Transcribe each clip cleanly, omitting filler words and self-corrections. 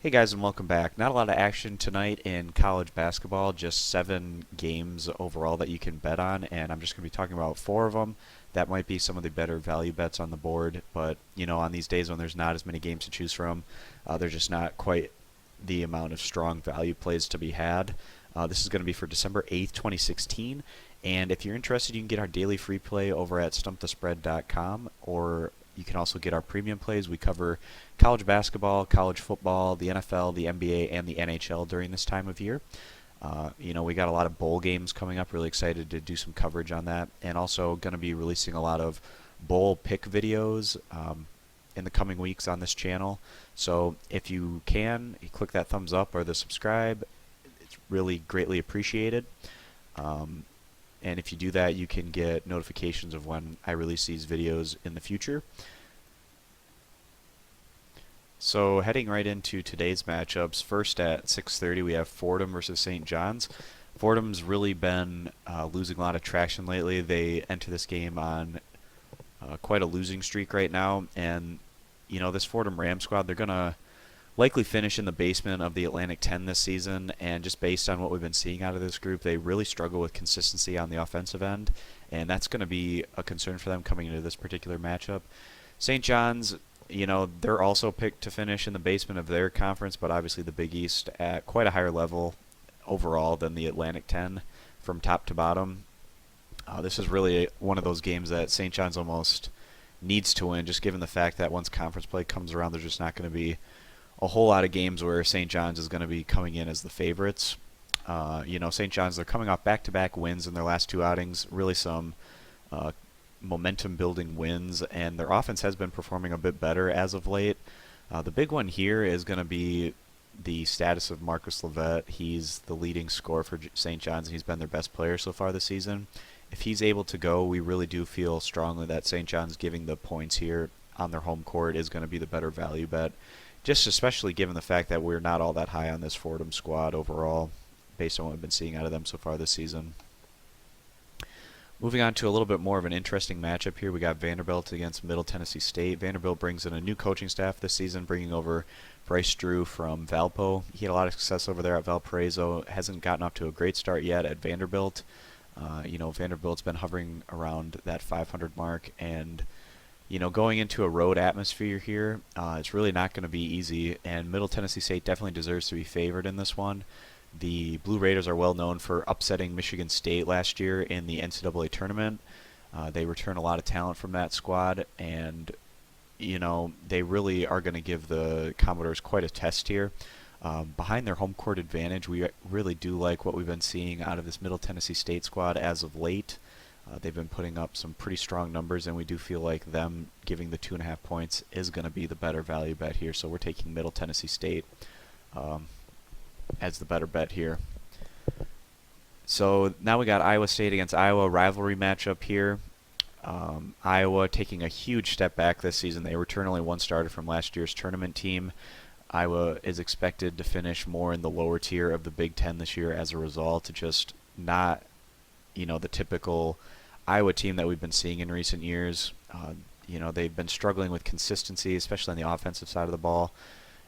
Hey guys, and welcome back. Not a lot of action tonight in college basketball, just 7 games overall that you can bet on, and I'm just going to be talking about 4 of them. That might be some of the better value bets on the board, but on these days when there's not as many games to choose from, there's just not quite the amount of strong value plays to be had. This is going to be for December 8th, 2016, and if you're interested, you can get our daily free play over at stumpthespread.com, or you can also get our premium plays. We cover college basketball, college football, the NFL, the NBA, and the NHL during this time of year. We got a lot of bowl games coming up. Really excited to do some coverage on that, and also going to be releasing a lot of bowl pick videos in the coming weeks on this channel. So if you can, click that thumbs up or the subscribe. It's really greatly appreciated. And if you do that, you can get notifications of when I release these videos in the future. So heading right into today's matchups, first at 6:30 we have Fordham versus St. John's. Fordham's really been losing a lot of traction lately. They enter this game on quite a losing streak right now, and this Fordham Ram squad, they're gonna likely finish in the basement of the Atlantic 10 this season, and just based on what we've been seeing out of this group, they really struggle with consistency on the offensive end, and that's going to be a concern for them coming into this particular matchup. St. John's, they're also picked to finish in the basement of their conference, but obviously the Big East at quite a higher level overall than the Atlantic 10 from top to bottom. This is really one of those games that St. John's almost needs to win, just given the fact that once conference play comes around, there's just not going to be a whole lot of games where St. John's is going to be coming in as the favorites. St. John's, they're coming off back-to-back wins in their last 2 outings, really some momentum-building wins, and their offense has been performing a bit better as of late. The big one here is going to be the status of Marcus Levet. He's the leading scorer for St. John's, and he's been their best player so far this season. If he's able to go, we really do feel strongly that St. John's giving the points here on their home court is going to be the better value bet. Just especially given the fact that we're not all that high on this Fordham squad overall, based on what we've been seeing out of them so far this season. Moving on to a little bit more of an interesting matchup here, we got Vanderbilt against Middle Tennessee State. Vanderbilt brings in a new coaching staff this season, bringing over Bryce Drew from Valpo. He had a lot of success over there at Valparaiso. Hasn't gotten off to a great start yet at Vanderbilt. Vanderbilt's been hovering around that 500 mark, and going into a road atmosphere here, it's really not going to be easy, and Middle Tennessee State definitely deserves to be favored in this one. The Blue Raiders are well known for upsetting Michigan State last year in the NCAA tournament. They return a lot of talent from that squad, and they really are going to give the Commodores quite a test here. Behind their home court advantage, we really do like what we've been seeing out of this Middle Tennessee State squad as of late. They've been putting up some pretty strong numbers, and we do feel like them giving the 2.5 points is going to be the better value bet here. So we're taking Middle Tennessee State as the better bet here. So now we got Iowa State against Iowa, rivalry matchup here. Iowa taking a huge step back this season. They return only 1 starter from last year's tournament team. Iowa is expected to finish more in the lower tier of the Big Ten this year as a result, just not the typical Iowa team that we've been seeing in recent years. They've been struggling with consistency, especially on the offensive side of the ball.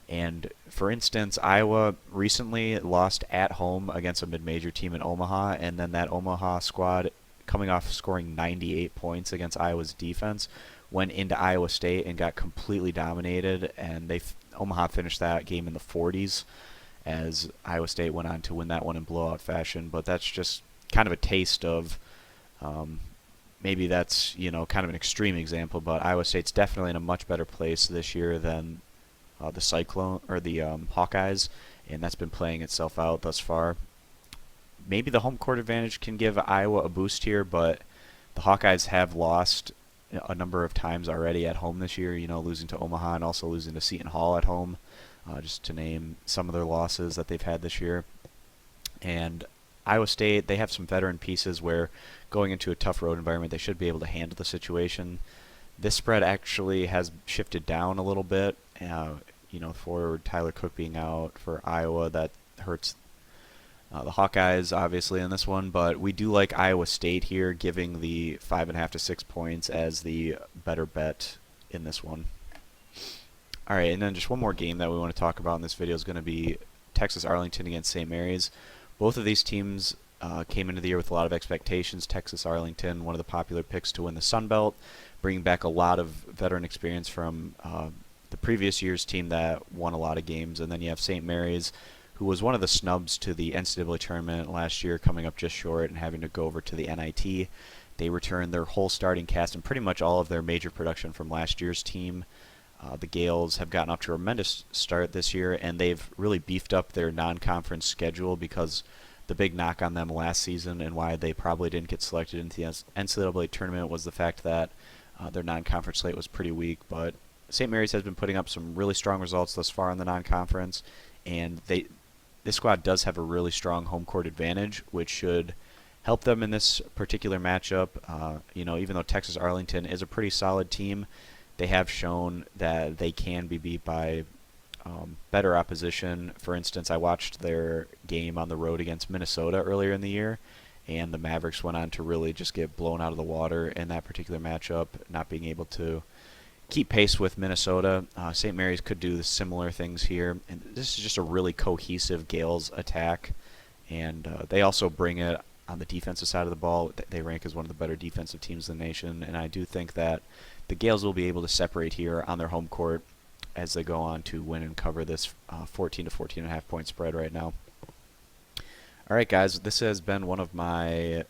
And for instance, Iowa recently lost at home against a mid-major team in Omaha, and then that Omaha squad, coming off scoring 98 points against Iowa's defense, went into Iowa State and got completely dominated, and Omaha finished that game in the 40s as Iowa State went on to win that one in blowout fashion. But that's just kind of a taste of maybe that's kind of an extreme example, but Iowa State's definitely in a much better place this year than the Cyclone or the Hawkeyes, and that's been playing itself out thus far. Maybe the home court advantage can give Iowa a boost here, but the Hawkeyes have lost a number of times already at home this year, losing to Omaha and also losing to Seton Hall at home, just to name some of their losses that they've had this year. And Iowa State, they have some veteran pieces where going into a tough road environment, they should be able to handle the situation. This spread actually has shifted down a little bit. For Tyler Cook being out for Iowa, that hurts the Hawkeyes obviously in this one, but we do like Iowa State here, giving the 5.5 to 6 points as the better bet in this one. All right, and then just one more game that we want to talk about in this video is going to be Texas Arlington against St. Mary's. Both of these teams came into the year with a lot of expectations. Texas Arlington, one of the popular picks to win the Sun Belt, bringing back a lot of veteran experience from the previous year's team that won a lot of games. And then you have St. Mary's, who was one of the snubs to the NCAA tournament last year, coming up just short and having to go over to the NIT. They returned their whole starting cast and pretty much all of their major production from last year's team. The Gales have gotten off to a tremendous start this year, and they've really beefed up their non-conference schedule because the big knock on them last season and why they probably didn't get selected into the NCAA tournament was the fact that their non-conference slate was pretty weak. But St. Mary's has been putting up some really strong results thus far in the non-conference, and this squad does have a really strong home court advantage, which should help them in this particular matchup. Even though Texas Arlington is a pretty solid team, they have shown that they can be beat by better opposition. For instance, I watched their game on the road against Minnesota earlier in the year, and the Mavericks went on to really just get blown out of the water in that particular matchup, not being able to keep pace with Minnesota. St. Mary's could do similar things here, and this is just a really cohesive Gales attack, and they also bring it on the defensive side of the ball. They rank as one of the better defensive teams in the nation, and I do think that the Gales will be able to separate here on their home court as they go on to win and cover this 14 to 14.5 point spread right now. All right, guys, this has been one of my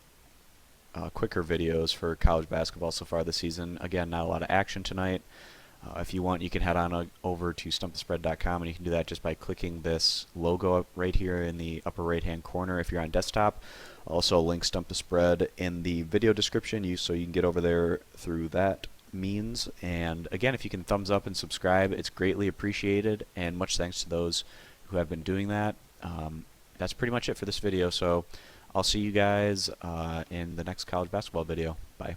quicker videos for college basketball so far this season. Again, not a lot of action tonight. If you want, you can head on over to stumpthespread.com, and you can do that just by clicking this logo up right here in the upper right-hand corner if you're on desktop. Also, link Stump the Spread in the video description, so you can get over there through that means. And again, if you can thumbs up and subscribe, it's greatly appreciated, and much thanks to those who have been doing that. That's pretty much it for this video, so I'll see you guys in the next college basketball video. Bye.